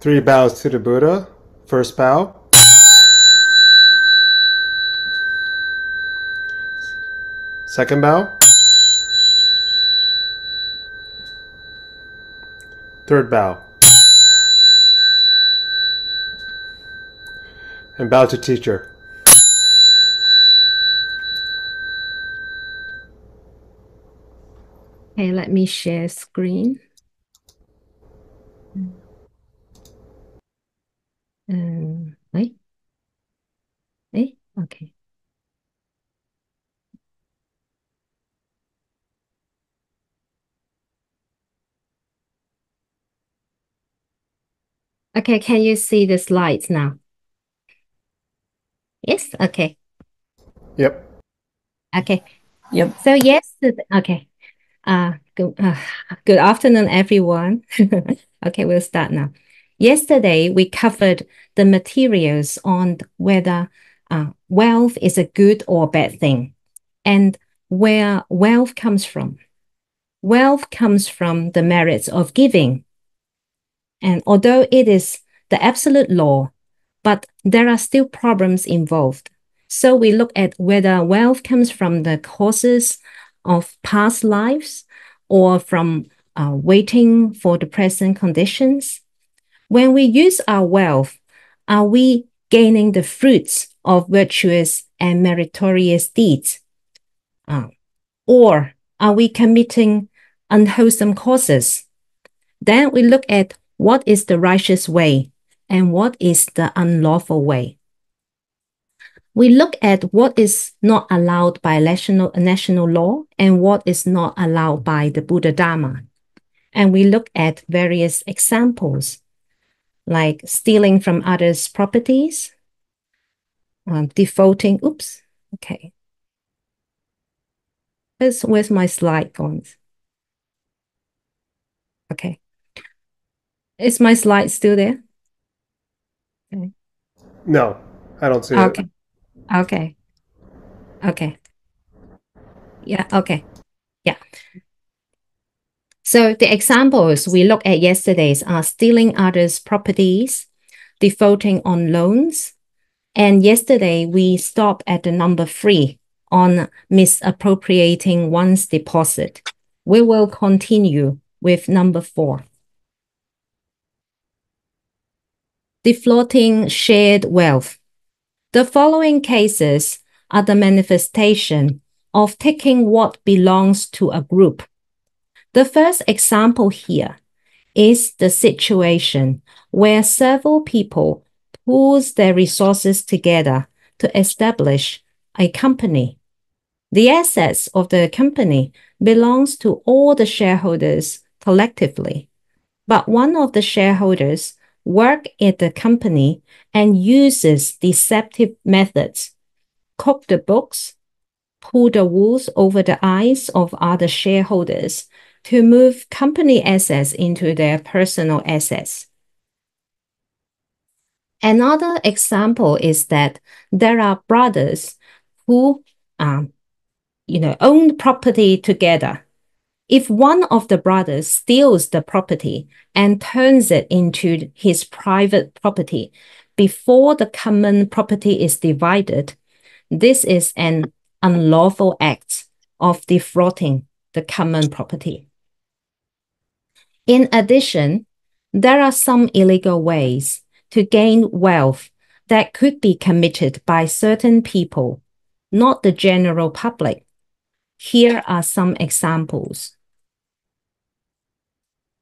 Three bows to the Buddha. First bow. Second bow. Third bow. And bow to teacher. Okay, let me share screen. Wait, okay. Okay, can you see the slides now? Yes, okay. Yep. Okay. Yep. So yesterday, okay. Good afternoon, everyone. Okay, we'll start now. Yesterday, we covered the materials on whether wealth is a good or bad thing and where wealth comes from. Wealth comes from the merits of giving. And although it is the absolute law, but there are still problems involved. So we look at whether wealth comes from the causes of past lives or from waiting for the present conditions. When we use our wealth, are we gaining the fruits of virtuous and meritorious deeds? Or are we committing unwholesome causes? Then we look at what is the righteous way and what is the unlawful way. We look at what is not allowed by national law and what is not allowed by the Buddha Dharma. And we look at various examples like stealing from others' properties, defaulting, okay. Where's my slide going? Okay. Is my slide still there? Okay. No, I don't see it. Okay. Okay. Okay. Yeah. Okay. Yeah. So the examples we looked at yesterday's are stealing others' properties, defaulting on loans, and yesterday we stopped at the number 3 on misappropriating one's deposit. We will continue with number 4. Defrauding shared wealth. The following cases are the manifestation of taking what belongs to a group. The first example here is the situation where several people pools their resources together to establish a company. The assets of the company belongs to all the shareholders collectively, but one of the shareholders work at the company and uses deceptive methods, cook the books, pull the wools over the eyes of other shareholders to move company assets into their personal assets. Another example is that there are brothers who own property together. If one of the brothers steals the property and turns it into his private property before the common property is divided, this is an unlawful act of defrauding the common property. In addition, there are some illegal ways to gain wealth that could be committed by certain people, not the general public. Here are some examples.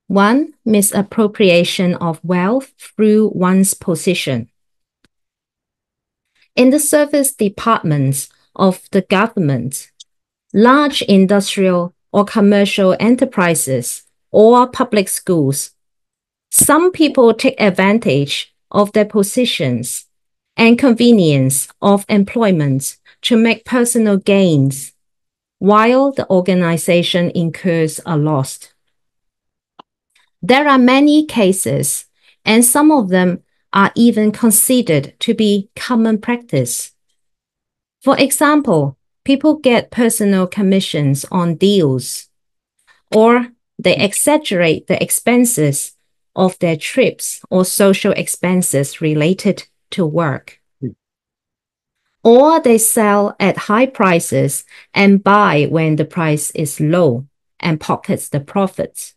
1. Misappropriation of wealth through one's position. In the service departments of the government, large industrial or commercial enterprises, or public schools, some people take advantage of their positions and convenience of employment to make personal gains, while the organization incurs a loss. There are many cases, and some of them are even considered to be common practice. For example, people get personal commissions on deals, or they exaggerate the expenses of their trips or social expenses related to work. Or they sell at high prices and buy when the price is low and pockets the profits.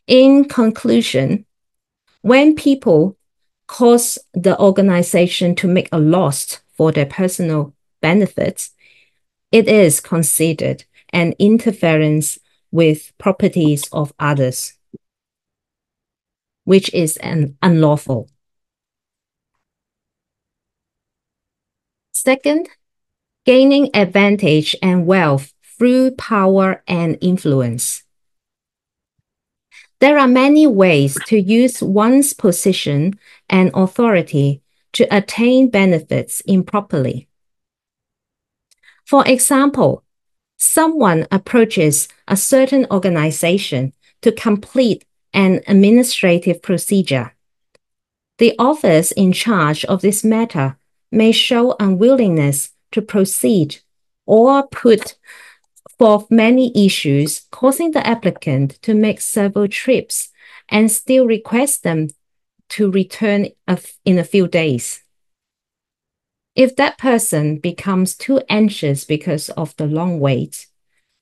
In conclusion, when people cause the organization to make a loss for their personal benefits, it is considered an interference with properties of others, which is unlawful. Second, gaining advantage and wealth through power and influence. There are many ways to use one's position and authority to attain benefits improperly. For example, someone approaches a certain organization to complete an administrative procedure. The office in charge of this matter may show unwillingness to proceed or put forth many issues, causing the applicant to make several trips and still request them to return in a few days. If that person becomes too anxious because of the long wait,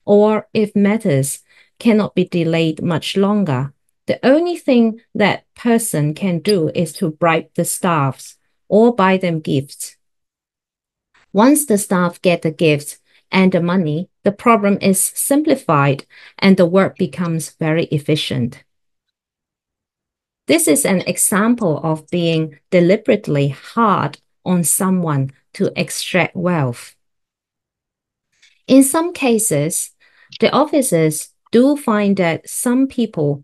or if matters cannot be delayed much longer, the only thing that person can do is to bribe the staffs or buy them gifts. Once the staff get the gifts and the money, the problem is simplified and the work becomes very efficient. This is an example of being deliberately hard on someone to extract wealth. In some cases, the officers do find that some people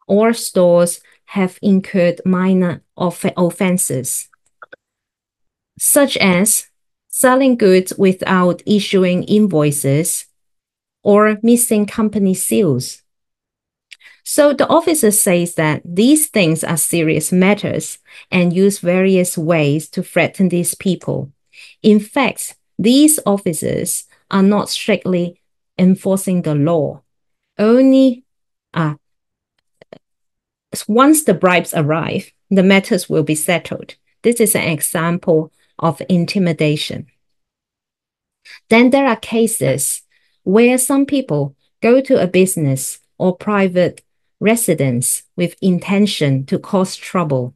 or stores have incurred minor offenses, such as selling goods without issuing invoices or missing company seals. So the officer says that these things are serious matters and use various ways to threaten these people. In fact, these officers are not strictly enforcing the law. Only once the bribes arrive, the matters will be settled. This is an example of intimidation. Then there are cases where some people go to a business or private residence with intention to cause trouble,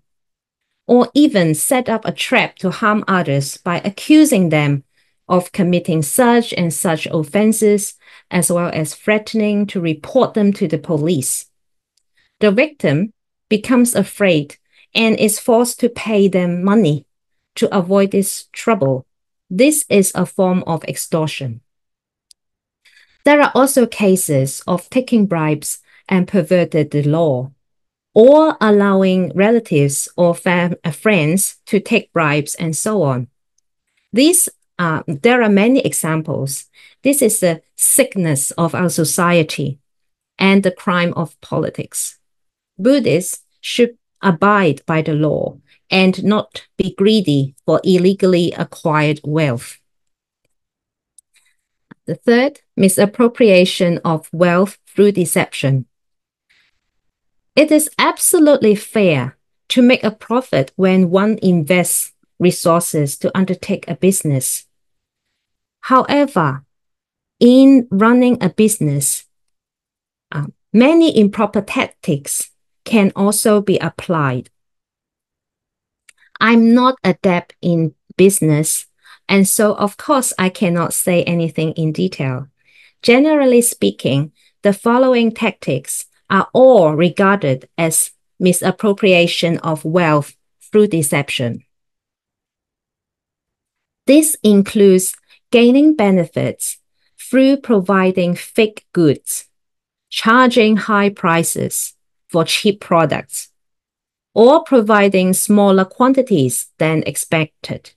or even set up a trap to harm others by accusing them of committing such and such offenses, as well as threatening to report them to the police. The victim becomes afraid and is forced to pay them money to avoid this trouble. This is a form of extortion. There are also cases of taking bribes and perverted the law, or allowing relatives or friends to take bribes and so on. There are many examples. This is the sickness of our society and the crime of politics. Buddhists should abide by the law and not be greedy for illegally acquired wealth. The third, misappropriation of wealth through deception. It is absolutely fair to make a profit when one invests resources to undertake a business. However, in running a business, many improper tactics can also be applied. I'm not adept in business, and so of course I cannot say anything in detail. Generally speaking, the following tactics are all regarded as misappropriation of wealth through deception. This includes gaining benefits through providing fake goods, charging high prices for cheap products, or providing smaller quantities than expected.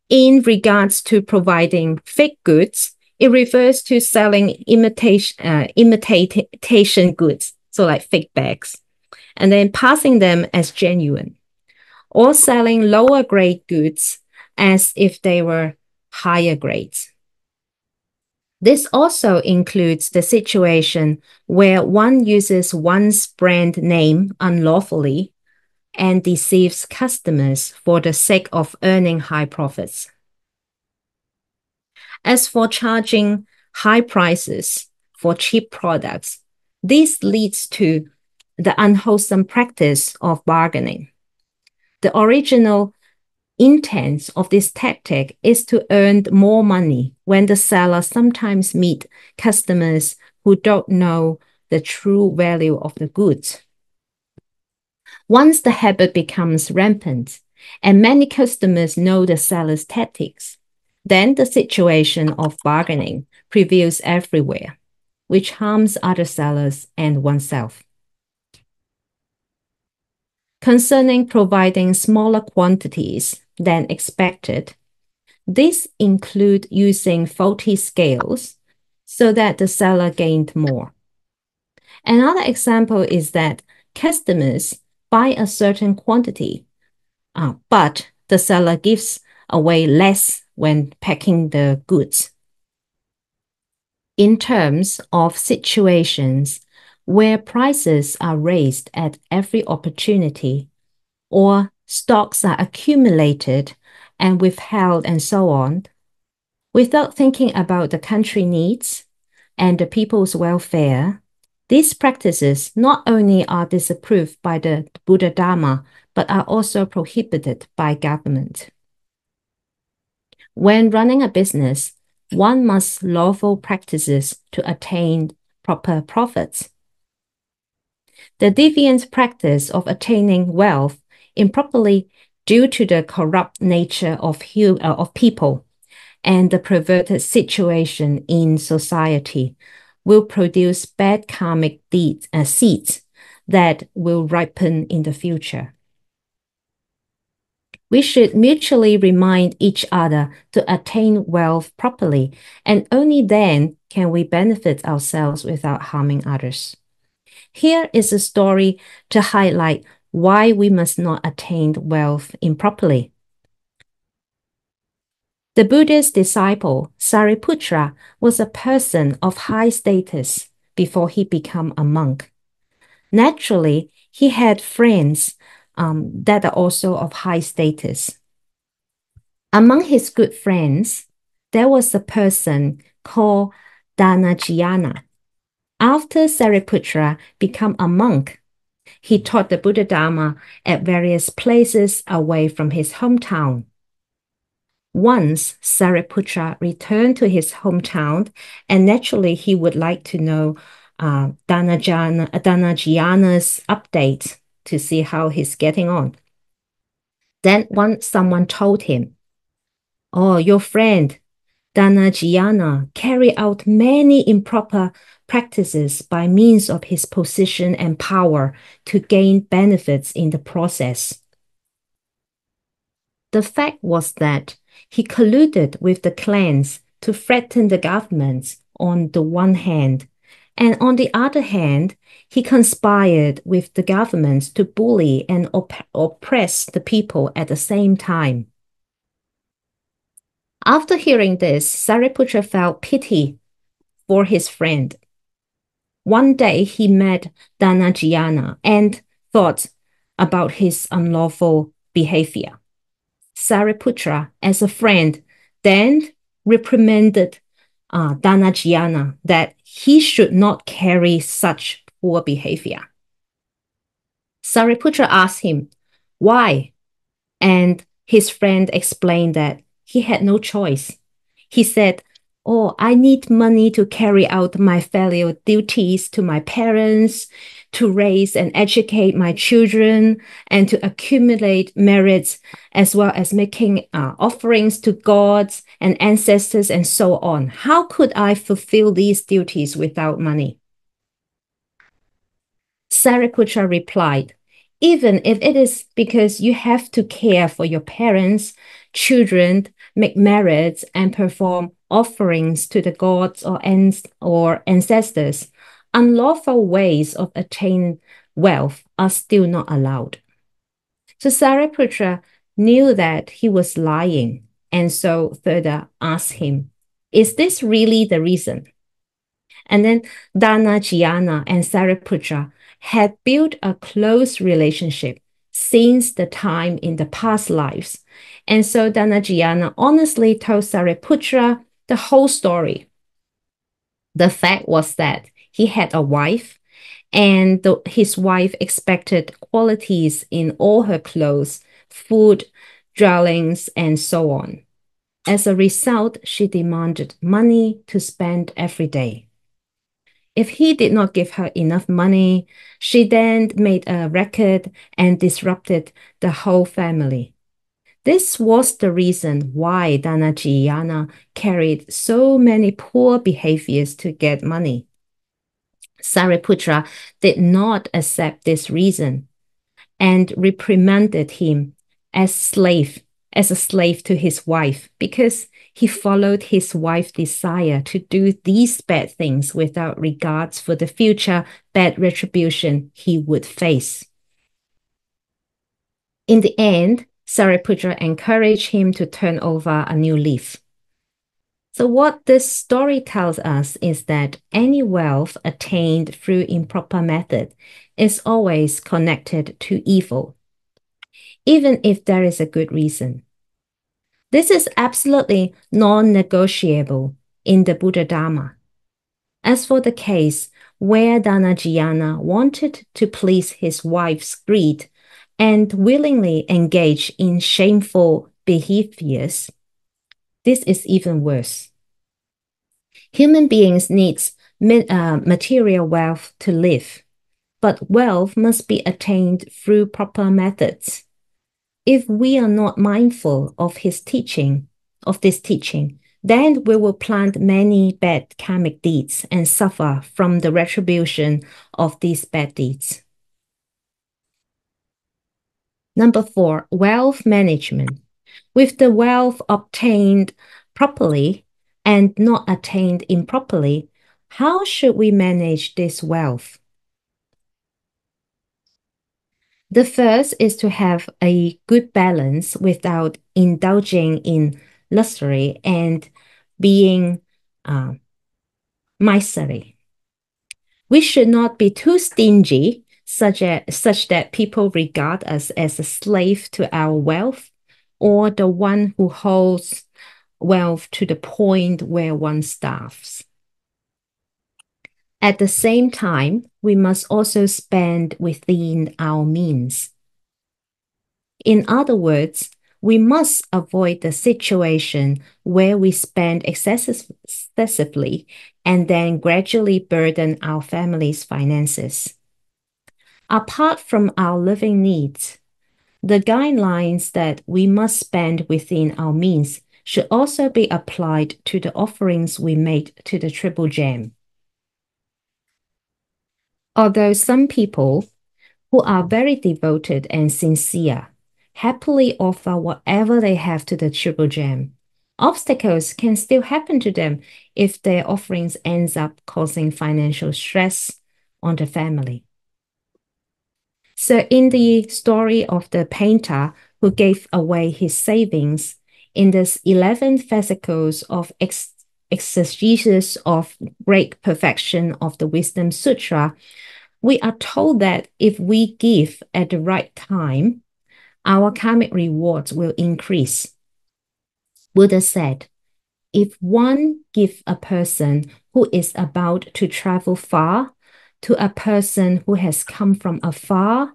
In regards to providing fake goods, it refers to selling imitation goods, so like fake bags, and then passing them as genuine, or selling lower grade goods as if they were higher grades. This also includes the situation where one uses one's brand name unlawfully and deceives customers for the sake of earning high profits. As for charging high prices for cheap products, this leads to the unwholesome practice of bargaining. The original intent of this tactic is to earn more money when the seller sometimes meet customers who don't know the true value of the goods. Once the habit becomes rampant and many customers know the seller's tactics, then the situation of bargaining prevails everywhere, which harms other sellers and oneself. Concerning providing smaller quantities than expected, these include using faulty scales so that the seller gained more. Another example is that customers buy a certain quantity, but the seller gives away less when packing the goods. In terms of situations where prices are raised at every opportunity, or stocks are accumulated and withheld and so on, without thinking about the country needs and the people's welfare, these practices not only are disapproved by the Buddha Dharma, but are also prohibited by government. When running a business, one must lawful practices to attain proper profits. The deviant practice of attaining wealth improperly due to the corrupt nature of people and the perverted situation in society will produce bad karmic seeds that will ripen in the future. We should mutually remind each other to attain wealth properly, and only then can we benefit ourselves without harming others. Here is a story to highlight why we must not attain wealth improperly. The Buddha's disciple, Sariputra, was a person of high status before he became a monk. Naturally, he had friends that are also of high status. Among his good friends, there was a person called Dhanajiyana. After Sariputra became a monk, he taught the Buddha Dharma at various places away from his hometown. Once Sariputra returned to his hometown, and naturally he would like to know Dhanajiyana's update to see how he's getting on. Then someone told him, "Oh, your friend Dhanajiyana carried out many improper practices by means of his position and power to gain benefits in the process." The fact was that he colluded with the clans to threaten the government on the one hand, and on the other hand, he conspired with the government to bully and oppress the people at the same time. After hearing this, Sariputra felt pity for his friend. One day he met Dhanajiyana and thought about his unlawful behavior. Sariputra, as a friend, then reprimanded Dhanajiyana that he should not carry such poor behavior. Sariputra asked him, "Why?" And his friend explained that he had no choice. He said, "Oh, I need money to carry out my filial duties to my parents, to raise and educate my children, and to accumulate merits, as well as making offerings to gods and ancestors and so on. How could I fulfill these duties without money?" Sariputra replied, "Even if it is because you have to care for your parents, children, make merits, and perform offerings to the gods or ancestors, unlawful ways of attaining wealth are still not allowed." So Sariputra knew that he was lying, and so further asked him, Is this really the reason? And then Dana, Jnana, and Sariputra had built a close relationship since the time in the past lives. And so Dana Jnana honestly told Sariputra the whole story. The fact was that he had a wife, and his wife expected qualities in all her clothes, food, dwellings, and so on. As a result, she demanded money to spend every day. If he did not give her enough money, she then made a racket and disrupted the whole family. This was the reason why Danajiyana carried so many poor behaviors to get money. Sariputra did not accept this reason and reprimanded him as a slave to his wife, because he followed his wife's desire to do these bad things without regards for the future bad retribution he would face. In the end, Sariputra encouraged him to turn over a new leaf. So what this story tells us is that any wealth attained through improper method is always connected to evil, even if there is a good reason. This is absolutely non-negotiable in the Buddha Dharma. As for the case where Danajiyana wanted to please his wife's greed and willingly engage in shameful behaviors, this is even worse. Human beings need material wealth to live, but wealth must be attained through proper methods. If we are not mindful of this teaching, then we will plant many bad karmic deeds and suffer from the retribution of these bad deeds. Number 4, wealth management. With the wealth obtained properly and not attained improperly, how should we manage this wealth? The first is to have a good balance without indulging in luxury and being miserly. We should not be too stingy, such that people regard us as a slave to our wealth, or the one who holds wealth to the point where one starves. At the same time, we must also spend within our means. In other words, we must avoid the situation where we spend excessively and then gradually burden our family's finances. Apart from our living needs, the guidelines that we must spend within our means should also be applied to the offerings we make to the Triple Gem. Although some people who are very devoted and sincere happily offer whatever they have to the Triple Gem, obstacles can still happen to them if their offerings ends up causing financial stress on the family. So in the story of the painter who gave away his savings, in this 11 fascicles of exegesis of great perfection of the Wisdom Sutra, we are told that if we give at the right time, our karmic rewards will increase. Buddha said, if one gives a person who is about to travel far, to a person who has come from afar,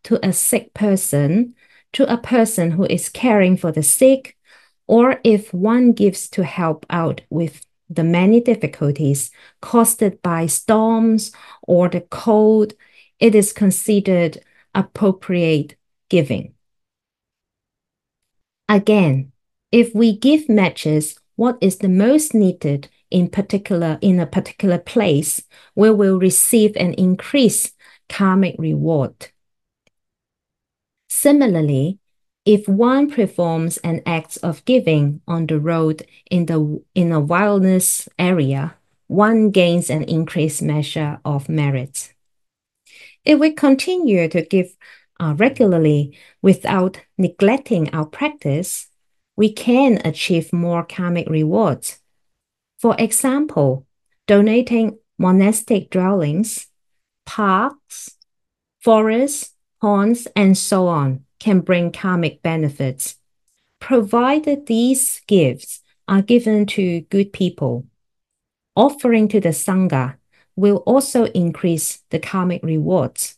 to a sick person, to a person who is caring for the sick, or if one gives to help out with the many difficulties caused by storms or the cold, it is considered appropriate giving. Again, if we give matches what is the most needed in a particular place, we will receive an increased karmic reward. Similarly, if one performs an act of giving on the road in a wilderness area, one gains an increased measure of merit. If we continue to give regularly without neglecting our practice, we can achieve more karmic rewards. For example, donating monastic dwellings, parks, forests, ponds, and so on can bring karmic benefits, provided these gifts are given to good people. Offering to the Sangha will also increase the karmic rewards.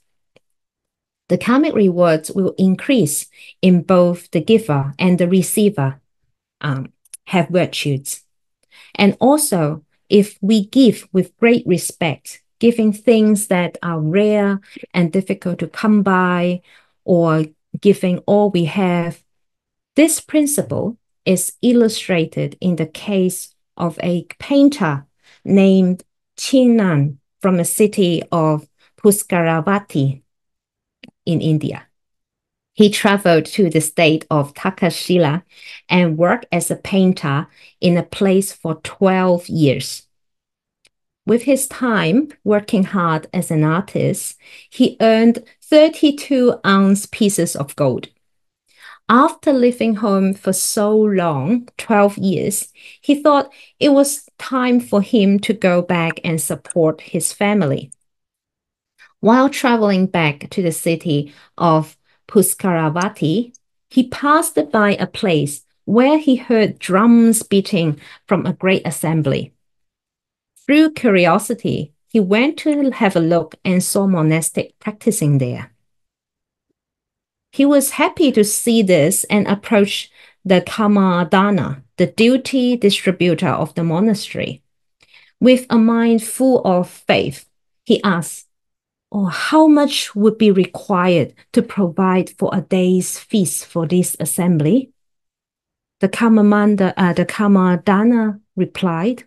The karmic rewards will increase in both the giver and the receiver have virtues. And also, if we give with great respect, giving things that are rare and difficult to come by, or giving all we have, this principle is illustrated in the case of a painter named Chinnan from the city of Puskaravati in India. He traveled to the state of Takshila and worked as a painter in a place for 12 years. With his time working hard as an artist, he earned 32-ounce pieces of gold. After living home for so long, 12 years, he thought it was time for him to go back and support his family. While traveling back to the city of Puskaravati, he passed by a place where he heard drums beating from a great assembly. Through curiosity, he went to have a look and saw monastics practicing there. He was happy to see this and approached the Kamadana, the duty distributor of the monastery. With a mind full of faith, he asked, how much would be required to provide for a day's feast for this assembly? The Kamadana replied,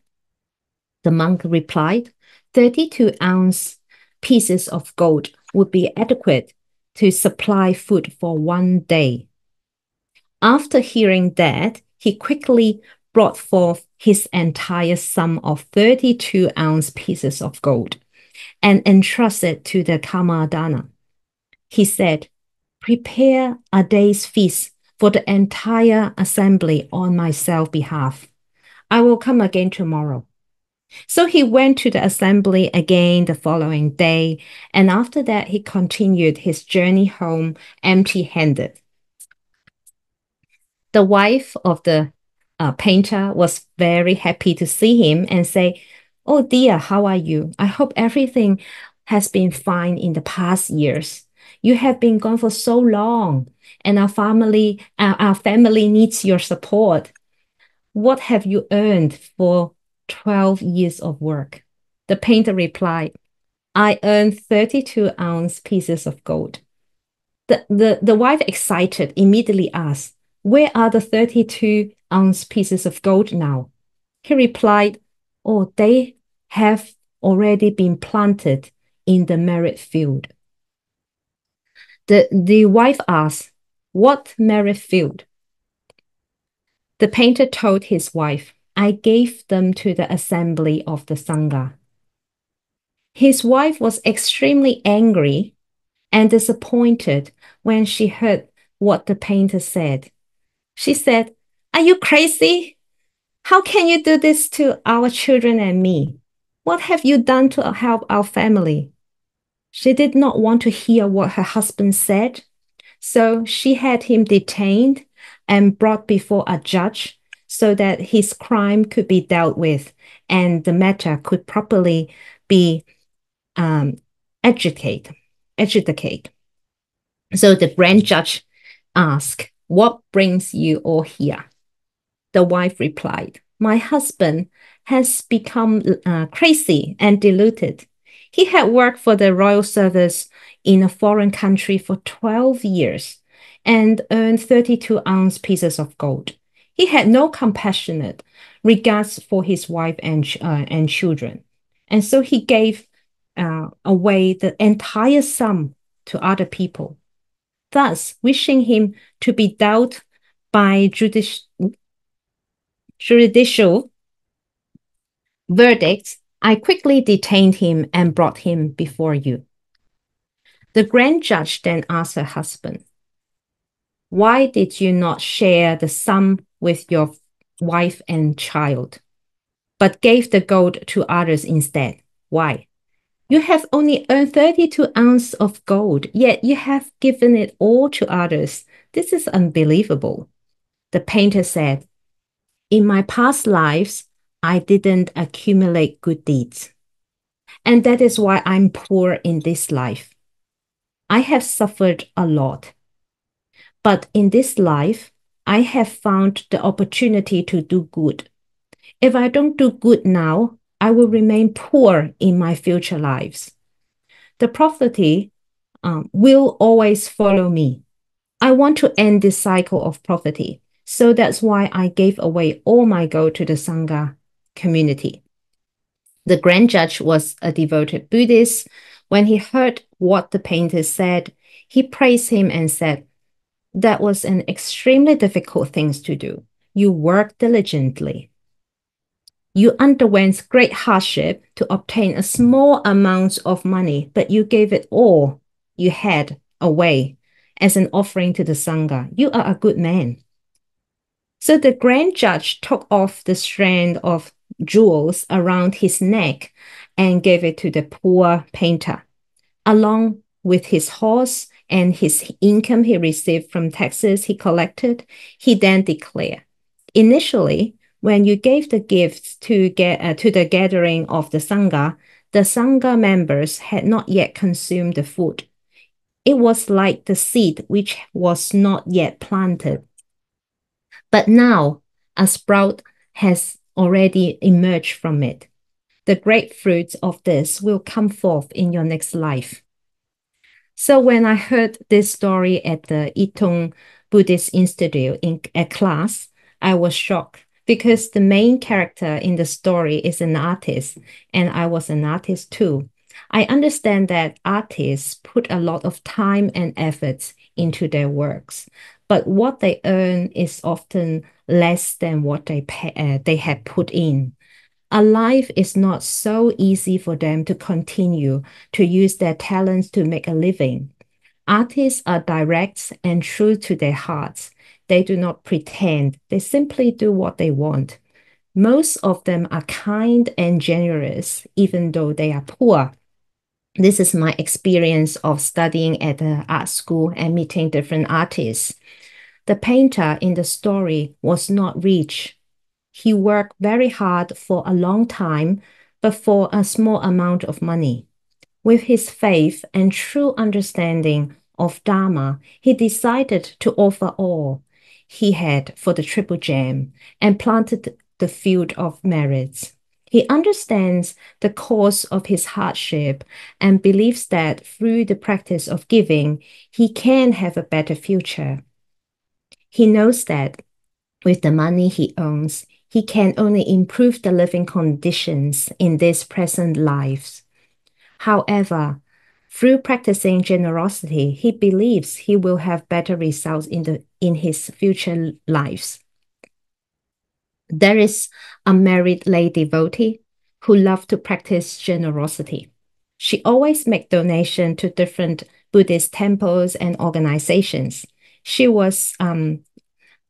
the monk replied, 32-ounce pieces of gold would be adequate to supply food for one day. After hearing that, he quickly brought forth his entire sum of 32-ounce pieces of gold and entrusted to the Kamadana. He said, prepare a day's feast for the entire assembly on my self-behalf. I will come again tomorrow. So he went to the assembly again the following day, and after that he continued his journey home empty-handed. The wife of the painter was very happy to see him and say, oh dear, how are you? I hope everything has been fine in the past years. You have been gone for so long, and our family needs your support. What have you earned for 12 years of work? The painter replied, I earned 32-ounce pieces of gold. The wife, excited, immediately asked, where are the 32-ounce pieces of gold now? He replied, oh, they have already been planted in the merit field. The wife asked, what merit field? The painter told his wife, I gave them to the assembly of the Sangha. His wife was extremely angry and disappointed when she heard what the painter said. She said, are you crazy? How can you do this to our children and me? What have you done to help our family? She did not want to hear what her husband said, so she had him detained and brought before a judge so that his crime could be dealt with and the matter could properly be adjudicated. So the grand judge asked, what brings you all here? The wife replied, my husband has become crazy and deluded. He had worked for the royal service in a foreign country for 12 years and earned 32-ounce pieces of gold. He had no compassionate regards for his wife and children. And so he gave away the entire sum to other people, thus wishing him to be dealt by judicial verdicts. I quickly detained him and brought him before you. The grand judge then asked her husband, why did you not share the sum with your wife and child? but gave the gold to others instead. Why? You have only earned 32 ounces of gold, yet you have given it all to others. This is unbelievable. The painter said, in my past lives, I didn't accumulate good deeds. And that is why I'm poor in this life. I have suffered a lot. But in this life, I have found the opportunity to do good. If I don't do good now, I will remain poor in my future lives. The poverty will always follow me. I want to end this cycle of poverty. So that's why I gave away all my gold to the Sangha community. The Grand Judge was a devoted Buddhist. When he heard what the painter said, he praised him and said, that was an extremely difficult thing to do. You worked diligently. You underwent great hardship to obtain a small amount of money, but you gave it all you had away as an offering to the Sangha. You are a good man. So the Grand Judge took off the strand of jewels around his neck and gave it to the poor painter, along with his horse and his income he received from taxes he collected. He then declared, initially, when you gave the gifts to the gathering of the Sangha members had not yet consumed the food. It was like the seed which was not yet planted. But now a sprout has already emerged from it. The great fruits of this will come forth in your next life. So when I heard this story at the Itong Buddhist Institute at class, I was shocked because the main character in the story is an artist, and I was an artist too. I understand that artists put a lot of time and effort into their works, but what they earn is often less than what they had put in. A life is not so easy for them to continue to use their talents to make a living. Artists are direct and true to their hearts. They do not pretend. They simply do what they want. Most of them are kind and generous, even though they are poor. This is my experience of studying at the art school and meeting different artists. The painter in the story was not rich. He worked very hard for a long time, but for a small amount of money. With his faith and true understanding of Dharma, he decided to offer all he had for the Triple Gem and planted the field of merits. He understands the cause of his hardship and believes that through the practice of giving, he can have a better future. He knows that with the money he owns, he can only improve the living conditions in this present lives. However, through practicing generosity, he believes he will have better results in his future lives. There is a married lay devotee who loved to practice generosity. She always makes donations to different Buddhist temples and organizations. She was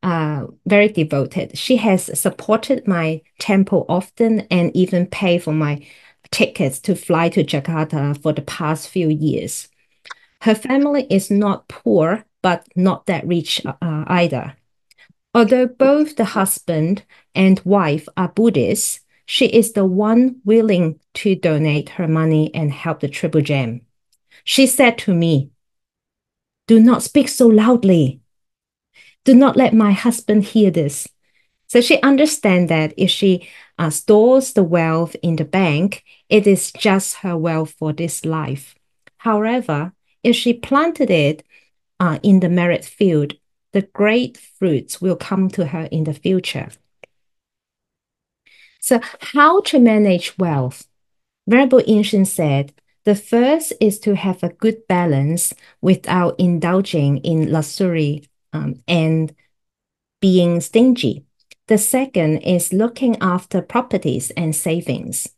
very devoted. She has supported my temple often and even paid for my tickets to fly to Jakarta for the past few years. Her family is not poor, but not that rich either. Although both the husband and wife are Buddhists, she is the one willing to donate her money and help the Triple Gem. She said to me, "Do not speak so loudly. Do not let my husband hear this." So she understands that if she stores the wealth in the bank, it is just her wealth for this life. However, if she planted it in the merit field, the great fruits will come to her in the future. So how to manage wealth? Venerable Yin-Shun said, the first is to have a good balance without indulging in luxury and being stingy. The second is looking after properties and savings.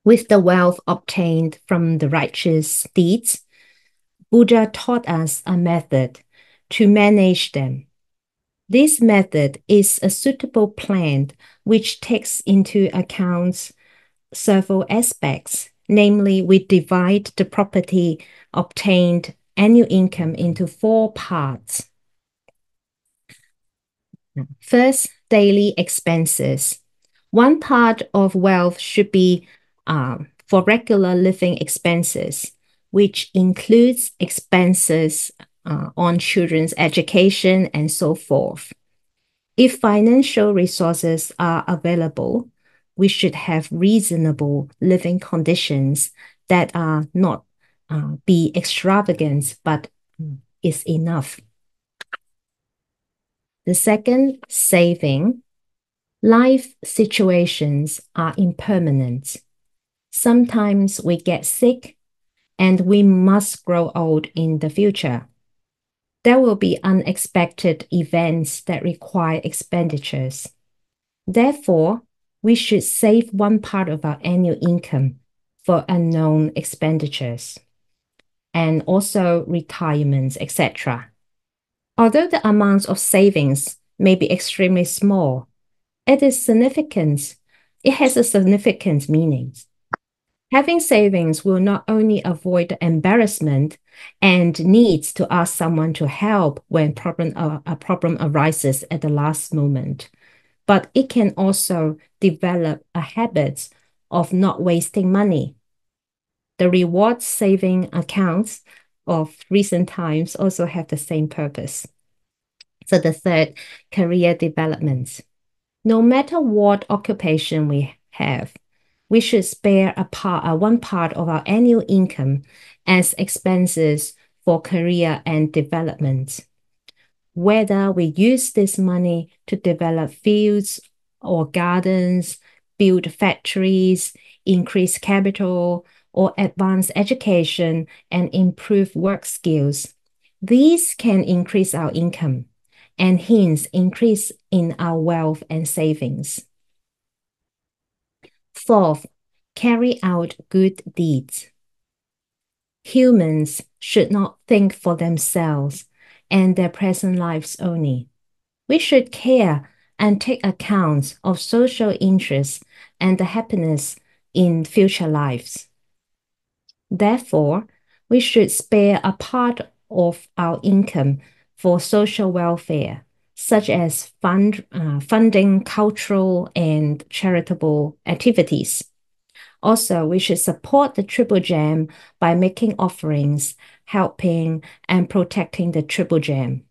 With the wealth obtained from the righteous deeds, Buddha taught us a method to manage them. This method is a suitable plan which takes into account several aspects. Namely, we divide the property obtained annual income into 4 parts. First, daily expenses. One part of wealth should be for regular living expenses, which includes expenses on children's education and so forth. If financial resources are available, we should have reasonable living conditions that are not be extravagant, but is enough. The second, saving. Life situations are impermanent. Sometimes we get sick and we must grow old in the future. There will be unexpected events that require expenditures. Therefore, we should save one part of our annual income for unknown expenditures and also retirements, etc. Although the amounts of savings may be extremely small, it has a significant meaning. Having savings will not only avoid the embarrassment and needs to ask someone to help when a problem arises at the last moment, but it can also develop a habit of not wasting money. The reward saving accounts of recent times also have the same purpose. So the third, career development. No matter what occupation we have, we should spare one part of our annual income as expenses for career and development. Whether we use this money to develop fields or gardens, build factories, increase capital, or advance education and improve work skills, these can increase our income and hence increase in our wealth and savings. Fourth, carry out good deeds. Humans should not think for themselves and their present lives only. We should care and take account of social interests and the happiness in future lives. Therefore, we should spare a part of our income for social welfare, such as funding cultural and charitable activities. Also, we should support the Triple Gem by making offerings, helping, and protecting the Triple Gem.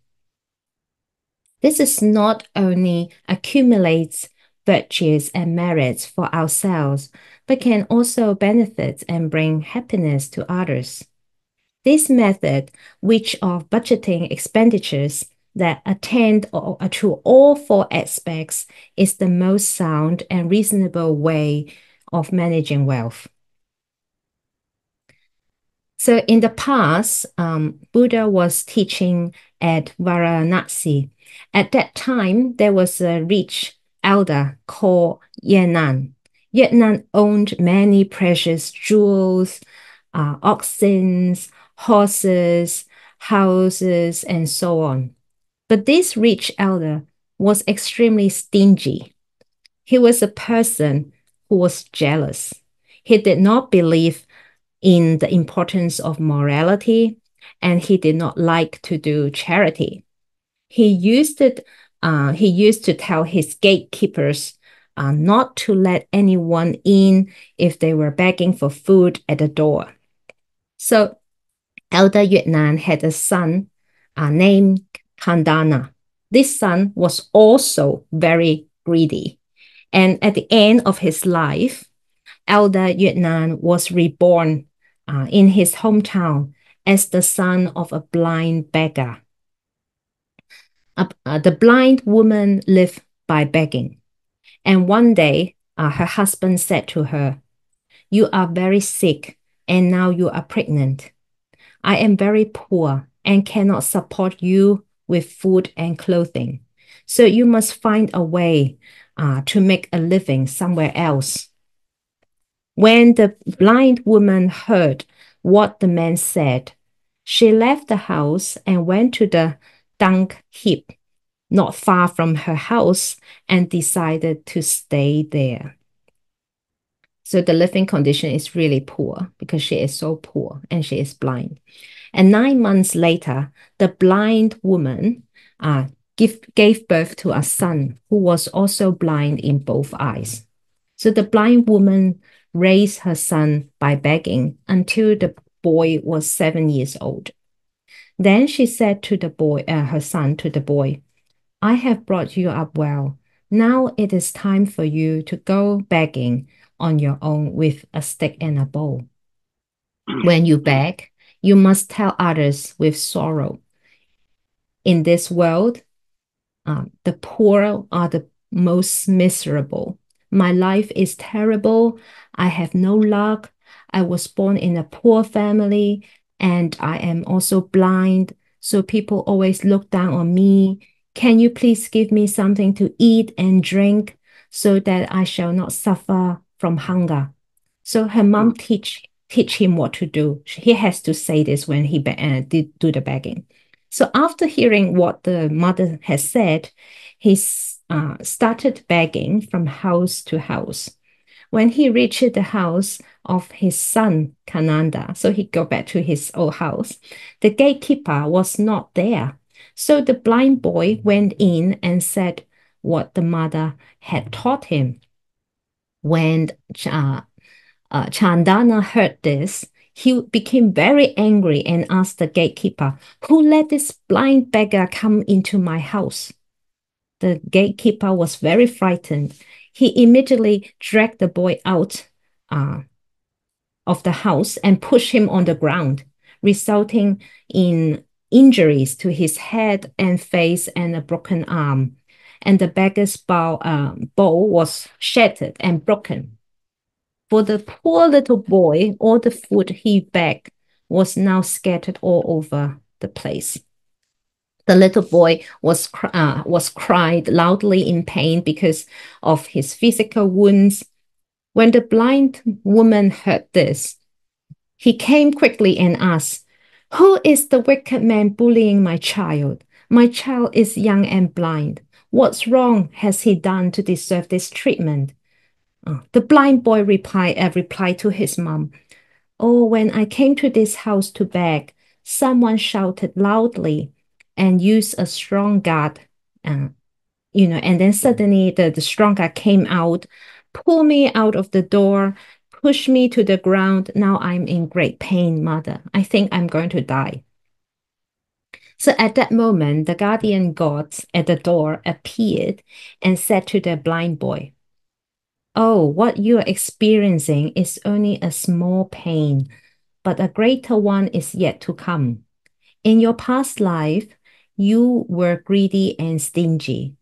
This is not only accumulates virtues and merits for ourselves, but can also benefit and bring happiness to others. This method, which of budgeting expenditures that attend to all 4 aspects, is the most sound and reasonable way of managing wealth. So in the past, Buddha was teaching at Varanasi. At that time, there was a rich elder called Yin-Nan. Yin-Nan owned many precious jewels, oxen, horses, houses, and so on. But this rich elder was extremely stingy. He was a person who was jealous. He did not believe in the importance of morality, and he did not like to do charity. He used to tell his gatekeepers not to let anyone in if they were begging for food at the door. So Elder Yin-Nan had a son named Kandana. This son was also very greedy. And at the end of his life, Elder Yin-Nan was reborn in his hometown as the son of a blind beggar. The blind woman lived by begging. And one day, her husband said to her, "You are very sick, and now you are pregnant. I am very poor and cannot support you with food and clothing. So you must find a way to make a living somewhere else." When the blind woman heard what the man said, she left the house and went to the dung heap not far from her house and decided to stay there. So the living condition is really poor because she is so poor and she is blind. And 9 months later, the blind woman gave birth to a son who was also blind in both eyes. So the blind woman raised her son by begging until the boy was 7 years old. Then she said to the boy, her son, to the boy, I have brought you up well. Now it is time for you to go begging on your own with a stick and a bowl. When you beg, you must tell others with sorrow. In this world, the poor are the most miserable. My life is terrible. I have no luck. I was born in a poor family and I am also blind. So people always look down on me. Can you please give me something to eat and drink so that I shall not suffer from hunger? So her mom teach him what to do. He has to say this when he do the begging. So after hearing what the mother has said, he started begging from house to house. When he reached the house of his son, Kananda, so he go back to his old house, the gatekeeper was not there. So the blind boy went in and said what the mother had taught him. When Chandana heard this, he became very angry and asked the gatekeeper, who let this blind beggar come into my house? The gatekeeper was very frightened. He immediately dragged the boy out of the house and pushed him on the ground, resulting in injuries to his head and face and a broken arm. And the beggar's bowl was shattered and broken. For the poor little boy, all the food he begged was now scattered all over the place. The little boy was cried loudly in pain because of his physical wounds. When the blind woman heard this, he came quickly and asked, who is the wicked man bullying my child? My child is young and blind. What wrong has he done to deserve this treatment? The blind boy replied to his mom, oh, when I came to this house to beg, someone shouted loudly and used a strong guard, and then suddenly the strong guard came out, pulled me out of the door, pushed me to the ground. Now I'm in great pain, mother. I think I'm going to die. So at that moment, the guardian gods at the door appeared and said to the blind boy, oh, what you are experiencing is only a small pain, but a greater one is yet to come. In your past life, you were greedy and stingy.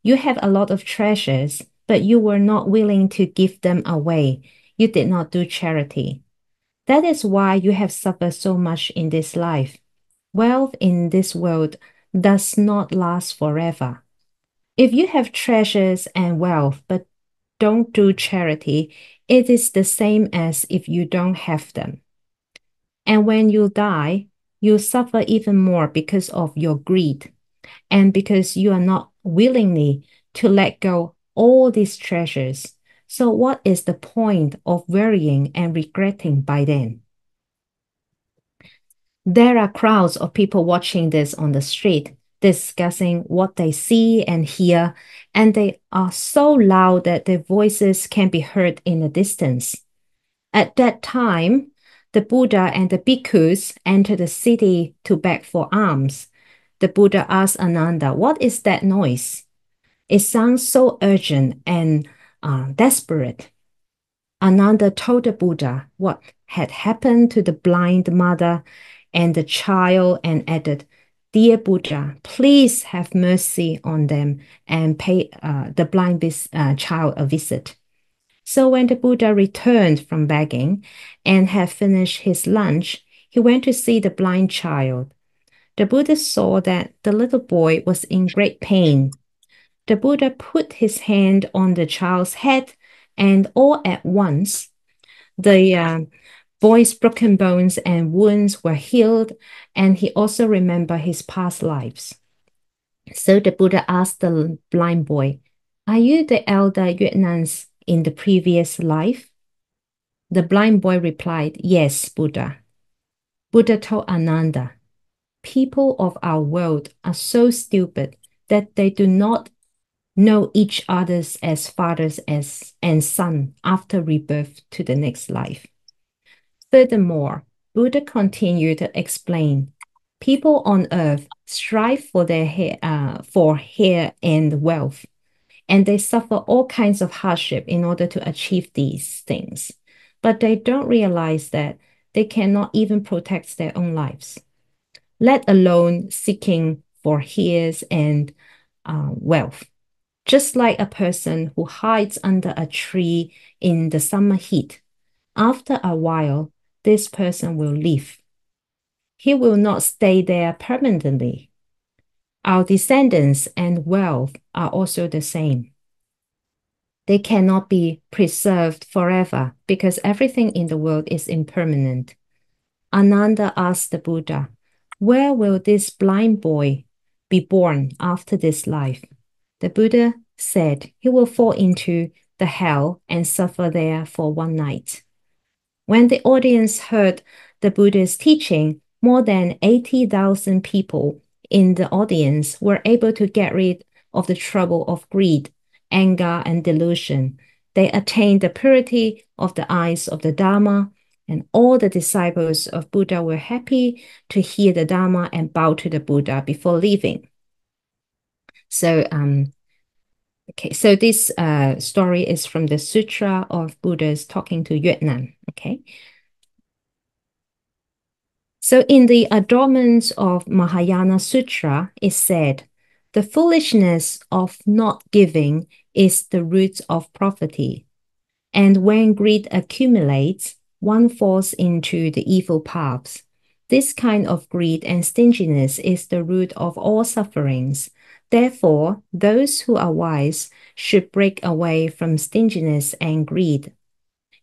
You have a lot of treasures, but you were not willing to give them away. You did not do charity. That is why you have suffered so much in this life. Wealth in this world does not last forever. If you have treasures and wealth, but don't do charity, it is the same as if you don't have them. And when you die, you suffer even more because of your greed and because you are not willingly to let go all these treasures. So what is the point of worrying and regretting by then? There are crowds of people watching this on the street, discussing what they see and hear, and they are so loud that their voices can be heard in the distance. At that time, the Buddha and the bhikkhus entered the city to beg for alms. The Buddha asked Ananda, what is that noise? It sounds so urgent and desperate. Ananda told the Buddha what had happened to the blind mother and the child and added, dear Buddha, please have mercy on them and pay the blind child a visit. So when the Buddha returned from begging and had finished his lunch, he went to see the blind child. The Buddha saw that the little boy was in great pain. The Buddha put his hand on the child's head, and all at once, the boy's broken bones and wounds were healed, and he also remembered his past lives. So the Buddha asked the blind boy, "Are you the elder Yuanans in the previous life?" The blind boy replied, "Yes, Buddha." Buddha told Ananda, "People of our world are so stupid that they do not know each other as fathers and son after rebirth to the next life." Furthermore, Buddha continued to explain, people on earth strive for hair and wealth, and they suffer all kinds of hardship in order to achieve these things. But they don't realize that they cannot even protect their own lives, let alone seeking for hairs and wealth. Just like a person who hides under a tree in the summer heat, after a while, this person will leave. He will not stay there permanently. Our descendants and wealth are also the same. They cannot be preserved forever because everything in the world is impermanent. Ananda asked the Buddha, "Where will this blind boy be born after this life?" The Buddha said he will fall into the hell and suffer there for one night. When the audience heard the Buddha's teaching, more than 80,000 people in the audience were able to get rid of the trouble of greed, anger, and delusion. They attained the purity of the eyes of the Dharma, and all the disciples of Buddha were happy to hear the Dharma and bow to the Buddha before leaving. So, okay, so this story is from the Sutra of Buddha's talking to Yuan. Okay. So in the Adornments of Mahayana Sutra, it said, "The foolishness of not giving is the root of poverty. And when greed accumulates, one falls into the evil paths. This kind of greed and stinginess is the root of all sufferings. Therefore, those who are wise should break away from stinginess and greed.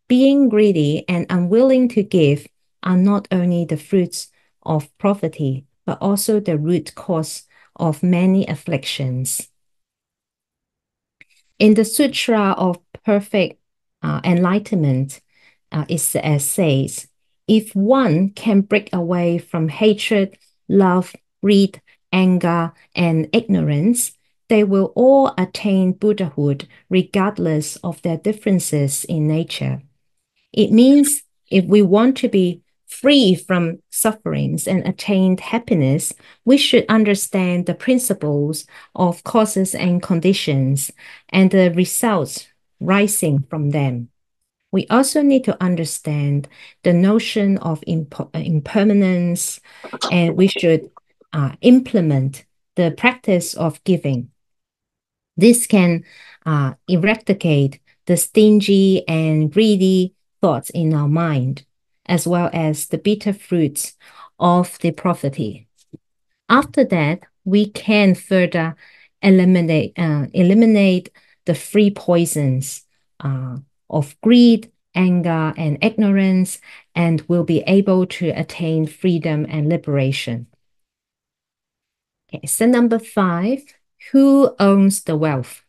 Being greedy and unwilling to give are not only the fruits of poverty, but also the root cause of many afflictions." In the Sutra of Perfect Enlightenment, it says, "If one can break away from hatred, love, greed, anger, and ignorance, they will all attain Buddhahood regardless of their differences in nature." It means if we want to be free from sufferings and attain happiness, we should understand the principles of causes and conditions and the results rising from them. We also need to understand the notion of impermanence, and we should implement the practice of giving. This can eradicate the stingy and greedy thoughts in our mind, as well as the bitter fruits of the poverty. After that, we can further eliminate the three poisons of greed, anger, and ignorance, and will be able to attain freedom and liberation. Okay, so number 5, who owns the wealth?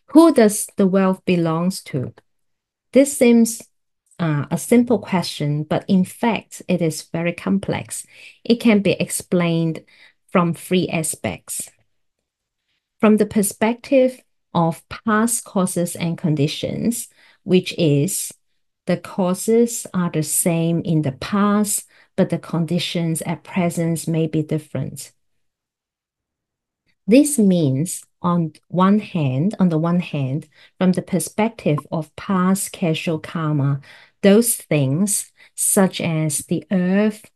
Who does the wealth belongs to? This seems a simple question, but in fact, it is very complex. It can be explained from 3 aspects. From the perspective of past causes and conditions, which is the causes are the same in the past, but the conditions at present may be different. This means on the one hand, from the perspective of past causal karma, those things such as the earth,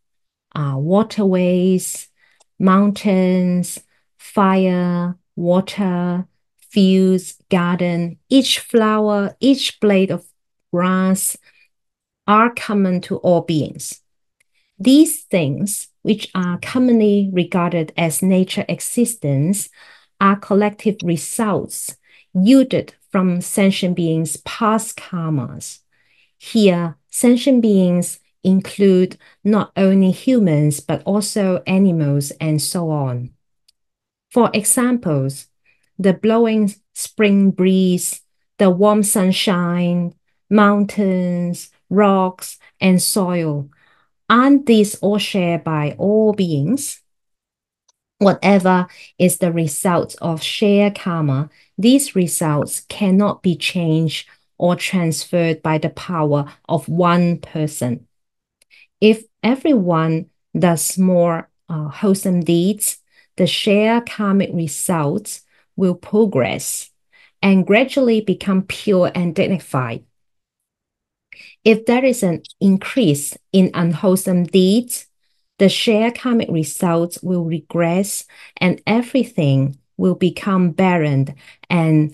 waterways, mountains, fire, water, fields, garden, each flower, each blade of grass are common to all beings. These things, which are commonly regarded as nature existence, are collective results yielded from sentient beings' past karmas. Here, sentient beings include not only humans, but also animals and so on. For examples, the blowing spring breeze, the warm sunshine, mountains, rocks, and soil. Aren't these all shared by all beings? Whatever is the result of shared karma, these results cannot be changed or transferred by the power of one person. If everyone does more wholesome deeds, the shared karmic results will progress and gradually become pure and dignified. If there is an increase in unwholesome deeds, the shared karmic results will regress and everything will become barren and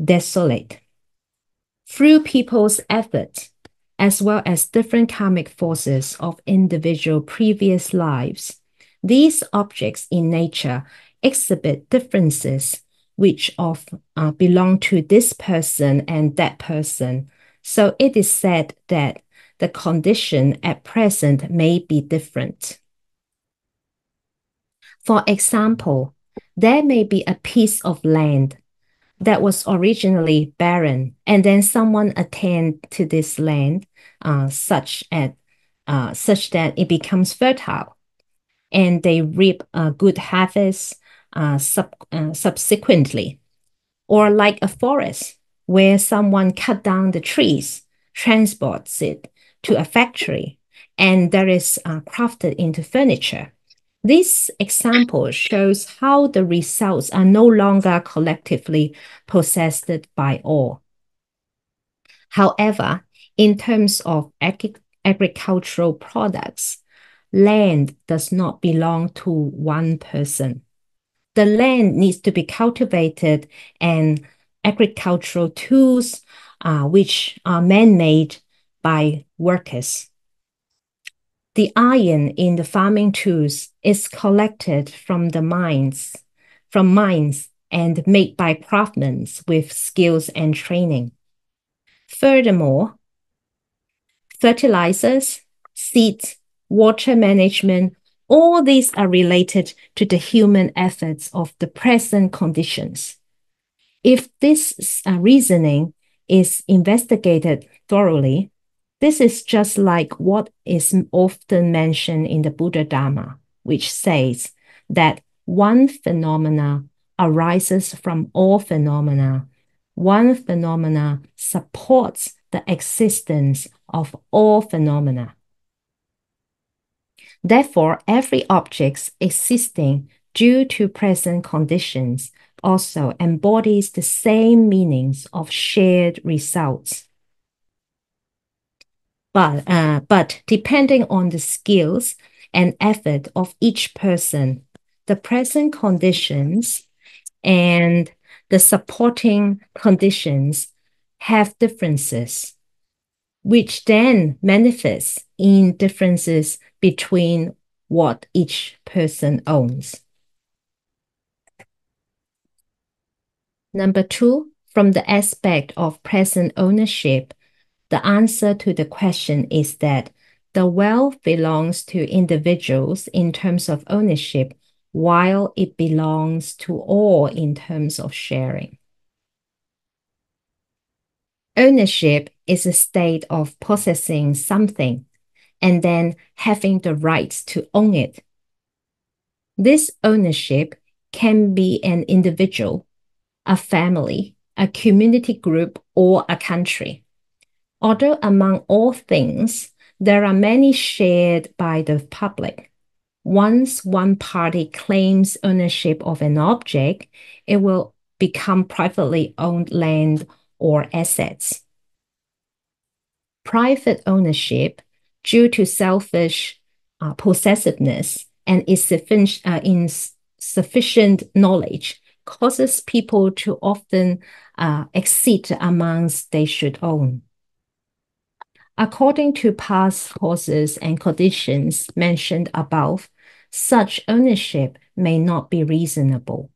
desolate. Through people's efforts, as well as different karmic forces of individual previous lives, these objects in nature exhibit differences which belong to this person and that person. So it is said that the condition at present may be different. For example, there may be a piece of land that was originally barren, and then someone attend to this land such that it becomes fertile, and they reap a good harvest subsequently. Or like a forest where someone cut down the trees, transports it to a factory, and that is crafted into furniture. This example shows how the results are no longer collectively possessed by all. However, in terms of agricultural products, land does not belong to one person. The land needs to be cultivated, and agricultural tools, which are man-made by workers. The iron in the farming tools is collected from mines and made by craftsmen with skills and training. Furthermore, fertilizers, seeds, water management, all these are related to the human efforts of the present conditions. If this reasoning is investigated thoroughly, this is just like what is often mentioned in the Buddha Dharma, which says that one phenomena arises from all phenomena. One phenomena supports the existence of all phenomena. Therefore, every object existing due to present conditions also embodies the same meanings of shared results. But depending on the skills and effort of each person, the present conditions and the supporting conditions have differences, which then manifest in differences between what each person owns. Number 2, from the aspect of present ownership, the answer to the question is that the wealth belongs to individuals in terms of ownership, while it belongs to all in terms of sharing. Ownership is a state of possessing something and then having the right to own it. This ownership can be an individual, a family, a community group, or a country. Although among all things, there are many shared by the public. Once one party claims ownership of an object, it will become privately owned land or assets. Private ownership, due to selfish possessiveness and insufficient knowledge, causes people to often exceed the amounts they should own. According to past causes and conditions mentioned above, such ownership may not be reasonable.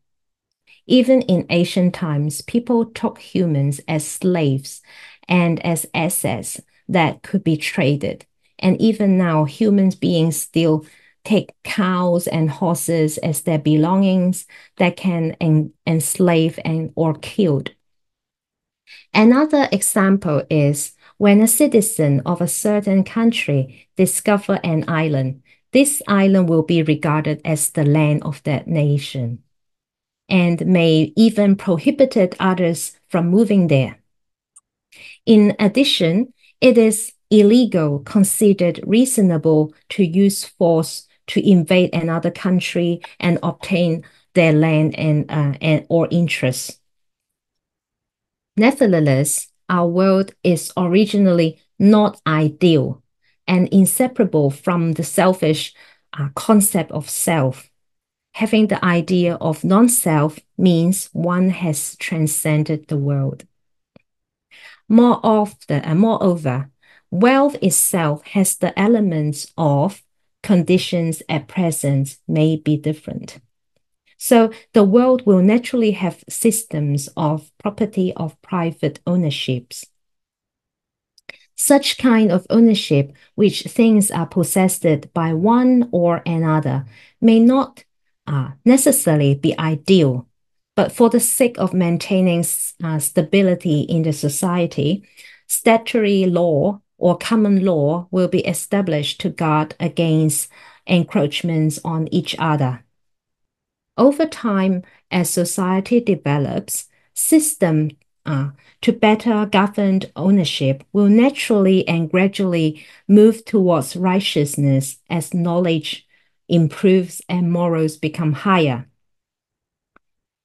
Even in ancient times, people took humans as slaves and as assets that could be traded. And even now, human beings still take cows and horses as their belongings that can enslave and or killed. Another example is when a citizen of a certain country discover an island, this island will be regarded as the land of that nation and may even prohibit others from moving there. In addition, it is illegal, considered reasonable to use force to invade another country and obtain their land and or interests. Nevertheless, our world is originally not ideal and inseparable from the selfish concept of self. Having the idea of non-self means one has transcended the world. Moreover, wealth itself has the elements of conditions at present may be different. So the world will naturally have systems of property of private ownerships. Such kind of ownership, which things are possessed by one or another, may not necessarily be ideal, but for the sake of maintaining stability in the society, statutory law or common law will be established to guard against encroachments on each other. Over time, as society develops, systems to better govern ownership will naturally and gradually move towards righteousness as knowledge improves and morals become higher.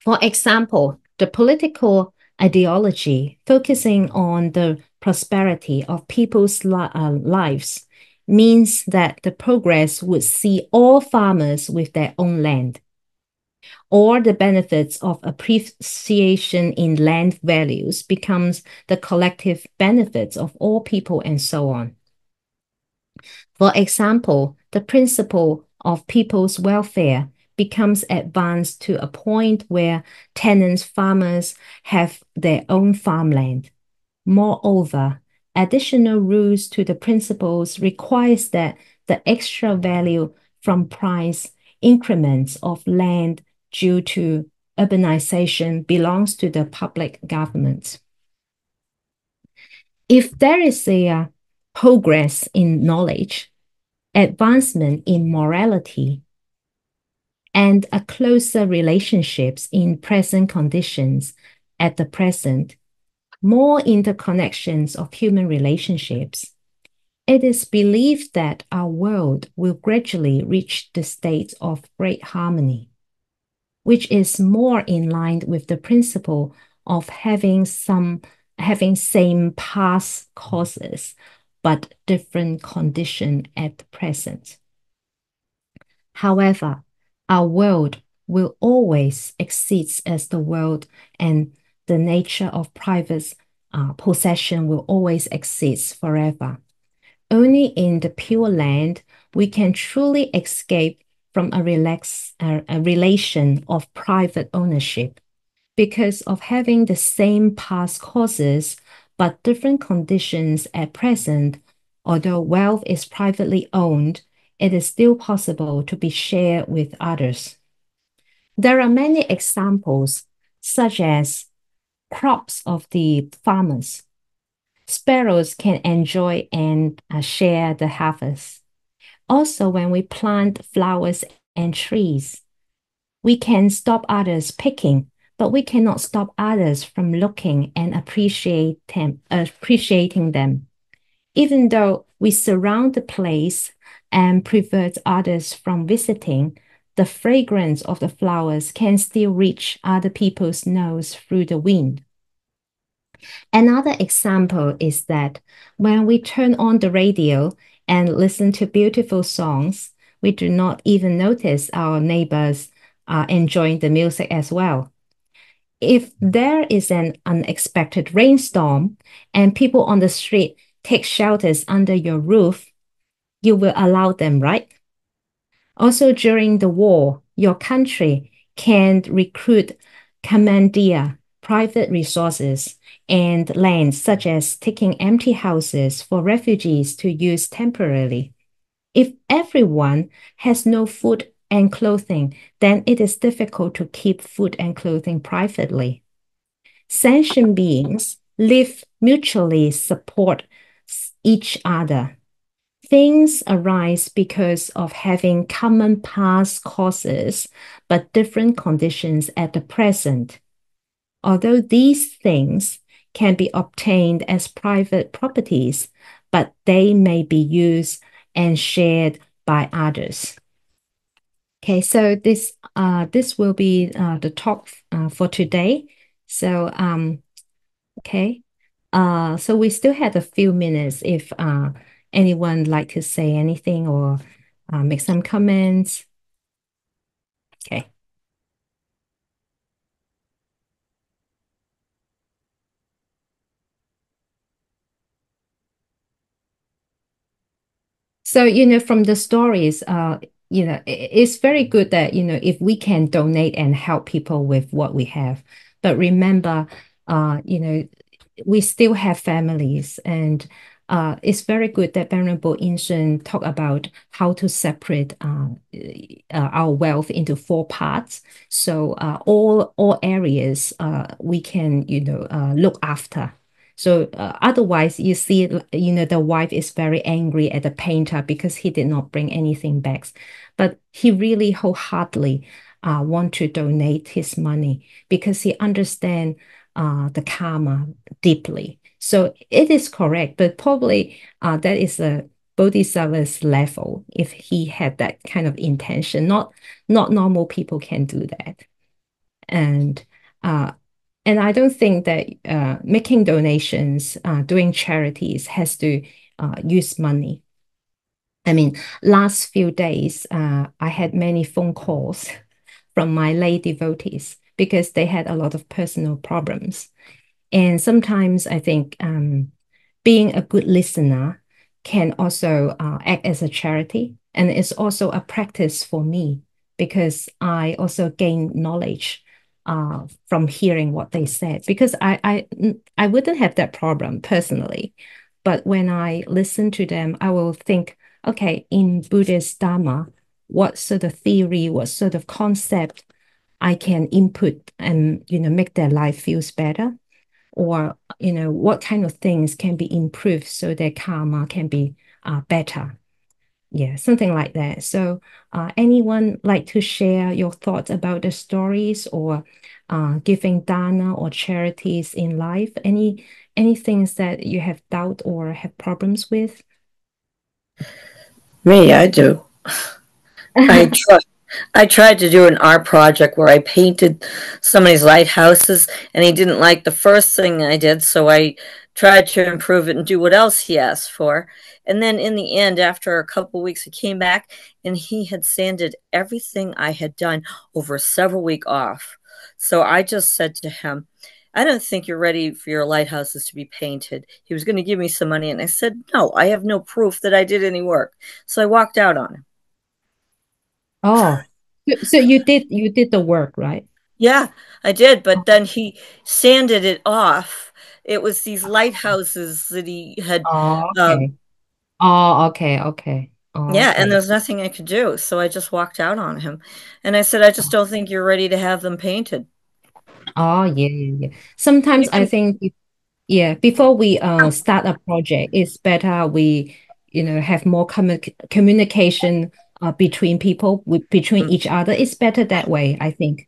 For example, the political ideology focusing on the prosperity of people's lives means that the progress would see all farmers with their own land, or the benefits of appreciation in land values becomes the collective benefits of all people and so on. For example, the principle of people's welfare becomes advanced to a point where tenant farmers have their own farmland. Moreover, additional rules to the principles requires that the extra value from price increments of land due to urbanization belongs to the public government. If there is a progress in knowledge, advancement in morality, and a closer relationships in present conditions at the present, more interconnections of human relationships, it is believed that our world will gradually reach the state of great harmony, which is more in line with the principle of having same past causes, but different condition at the present. However, our world will always exceed as the world, and the nature of private possession will always exist forever. Only in the Pure Land we can truly escape from a relation of private ownership. Because of having the same past causes but different conditions at present, although wealth is privately owned, it is still possible to be shared with others. There are many examples, such as crops of the farmers. Sparrows can enjoy and share the harvest. Also, when we plant flowers and trees, we can stop others picking, but we cannot stop others from looking and appreciating them. Even though we surround the place and prevent others from visiting, the fragrance of the flowers can still reach other people's nose through the wind. Another example is that when we turn on the radio and listen to beautiful songs, we do not even notice our neighbors are enjoying the music as well. If there is an unexpected rainstorm and people on the street take shelters under your roof, you will allow them, right? Also, during the war, your country can recruit, commandeer private resources and land, such as taking empty houses for refugees to use temporarily. If everyone has no food and clothing, then it is difficult to keep food and clothing privately. Sentient beings live mutually support each other. Things arise because of having common past causes, but different conditions at the present. Although these things can be obtained as private properties, but they may be used and shared by others. Okay, so this will be the talk for today. So okay, so we still have a few minutes if anyone like to say anything or make some comments. Okay. So, from the stories, it's very good that, if we can donate and help people with what we have. But remember, we still have families, and it's very good that Venerable Yin-Shun talk about how to separate our wealth into four parts. So all areas we can, look after. So otherwise, you see, the wife is very angry at the painter because he did not bring anything back. But he really wholeheartedly want to donate his money because he understand the karma deeply. So it is correct, but probably that is a bodhisattva's level if he had that kind of intention. Not normal people can do that. And uh, and I don't think that making donations, doing charities has to use money. I mean, last few days, I had many phone calls from my lay devotees because they had a lot of personal problems. And sometimes I think being a good listener can also act as a charity. And it's also a practice for me because I also gain knowledge from hearing what they said. Because I wouldn't have that problem personally. But when I listen to them, I will think, okay, in Buddhist Dharma, what sort of theory, what sort of concept I can input and make their life feels better, or what kind of things can be improved so their karma can be better. Yeah, something like that. So anyone like to share your thoughts about the stories or giving dana or charities in life? Any things that you have doubt or have problems with? Me, I do. I try. I tried to do an art project where I painted somebody's lighthouses, and he didn't like the first thing I did, so I tried to improve it and do what else he asked for. And then in the end, after a couple of weeks, he came back and he had sanded everything I had done over several week off. So I just said to him, I don't think you're ready for your lighthouses to be painted. He was going to give me some money, and I said, no, I have no proof that I did any work. So I walked out on him. Oh, so you did the work, right? Yeah, I did, but then he sanded it off. It was these lighthouses that he had, Oh, um, okay. Oh, okay, okay. Oh, yeah, and okay. there's nothing I could do. So I just walked out on him. And I said, I just don't think you're ready to have them painted. Oh, yeah, yeah, yeah. Sometimes You I can, think, yeah, before we start a project, it's better we, have more communication between people, between each other. It's better that way, I think.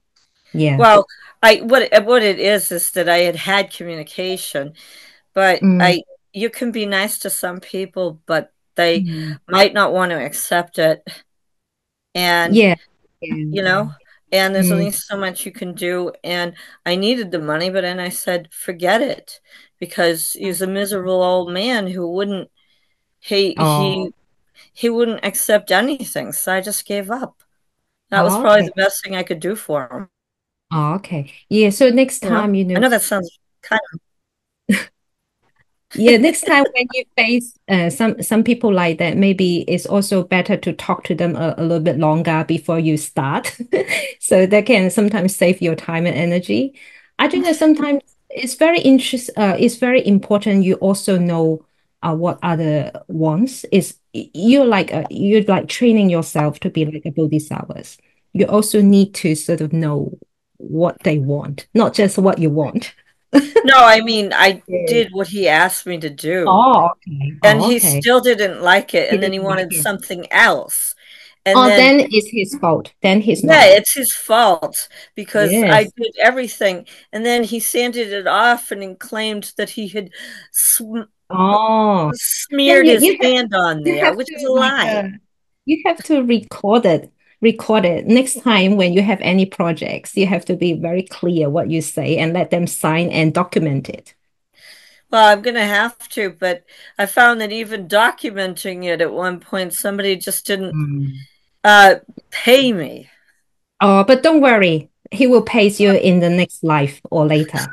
Yeah. well, what it is that I had communication, but Mm, I you can be nice to some people, but they mm, might not want to accept it. And yeah. Yeah. you know, and there's only Mm, so much you can do. And I needed the money, but then I said, forget it, because he's a miserable old man who wouldn't he oh, he he wouldn't accept anything. So I just gave up. That was oh, probably okay. the best thing I could do for him. Oh, okay. Yeah. So next You know, time, I know that sounds kind yeah, next time when you face some people like that, maybe it's also better to talk to them a little bit longer before you start. So that can sometimes save your time and energy. I think that sometimes it's very important you also know what other wants. you're like training yourself to be like a bodhisattva. You also need to sort of know what they want, not just what you want. No, I mean, I Yeah. did what he asked me to do, Oh, okay. and Oh, he okay. still didn't like it, He and then he didn't like wanted it. something else. And Oh, then, then it's his fault. Then he's yeah, not. it's his fault because I Yes. did everything. And then he sanded it off and then claimed that he had sm Oh, then smeared his hand on you there, have which is to a lie. you have to record it. Record it. Next time when you have any projects, you have to be very clear what you say and let them sign and document it. Well, I'm going to have to, but I found that even documenting it at one point, somebody just didn't Mm. uh, pay me. Oh, but don't worry. He will pay you in the next life or later.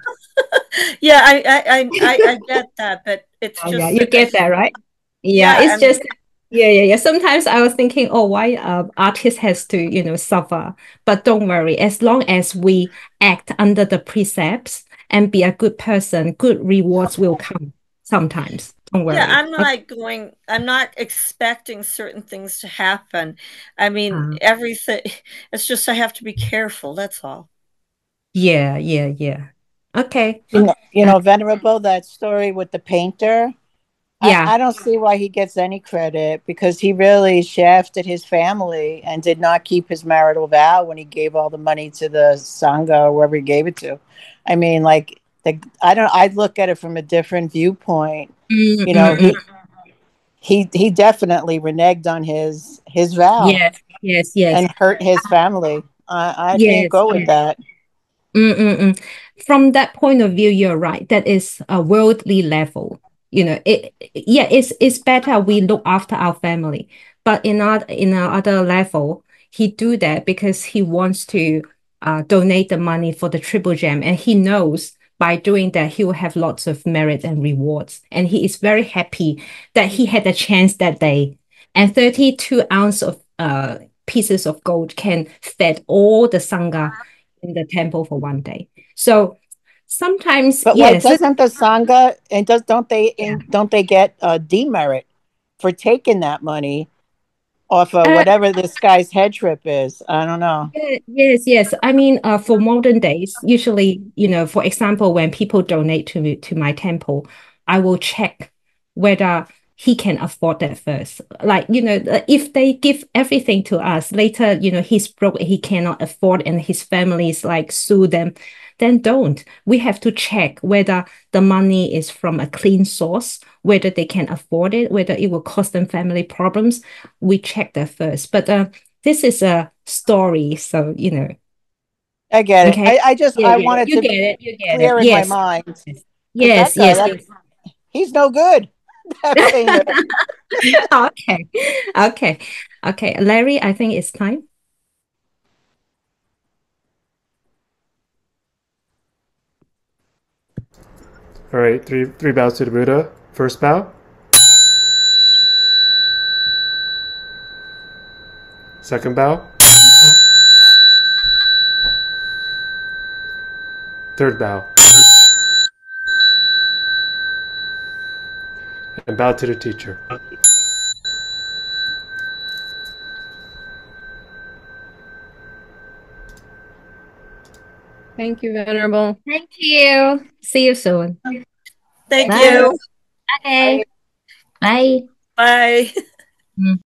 Yeah, I get that, but it's Oh, yeah, just you that I, get that, right? Yeah, yeah, it's I mean, just yeah. Sometimes I was thinking, oh, why artist has to, suffer. But don't worry, as long as we act under the precepts and be a good person, good rewards will come sometimes. Don't yeah, worry. Okay. I'm not expecting certain things to happen. I mean, Uh, everything, it's just I have to be careful, that's all. yeah. Okay. Venerable, that story with the painter. Yeah. I don't see why he gets any credit because he really shafted his family and did not keep his marital vow when he gave all the money to the Sangha or wherever he gave it to. I mean, like I look at it from a different viewpoint. Mm, You mm, know, mm. he definitely reneged on his vow Yes. and hurt his family. I can't Yes. go with that. Mm-mm-mm. From that point of view, you're right. That is a worldly level. Yeah, it's better we look after our family. But in our other level, he do that because he wants to donate the money for the Triple Gem, and he knows by doing that he will have lots of merit and rewards. And he is very happy that he had a chance that day. And 32 ounce of pieces of gold can fed all the Sangha in the temple for one day. So sometimes, But why yes, doesn't the Sangha and yeah. don't they get a demerit for taking that money off of Uh, whatever this guy's head trip is? I don't know. yes. I mean, for modern days, usually, for example, when people donate to my temple, I will check whether he can afford that first. Like, if they give everything to us later, he's broke, he cannot afford, and his families like sue them, then don't. We have to check whether the money is from a clean source, whether they can afford it, whether it will cause them family problems. We check that first. But this is a story, so I get it. okay. I Yeah. wanted You to get be it. You get it. clear in my Yes. mind Yes. because Yes. Yes. Yes. he's no good. That painter. Okay. Okay. Okay. Larry, I think it's time. All right, three bows to the Buddha. First bow. Second bow. Third bow. And bow to the teacher. Thank you, Venerable. Thank you. See you soon. Thank Bye. you. Okay. Bye. Bye. Mm.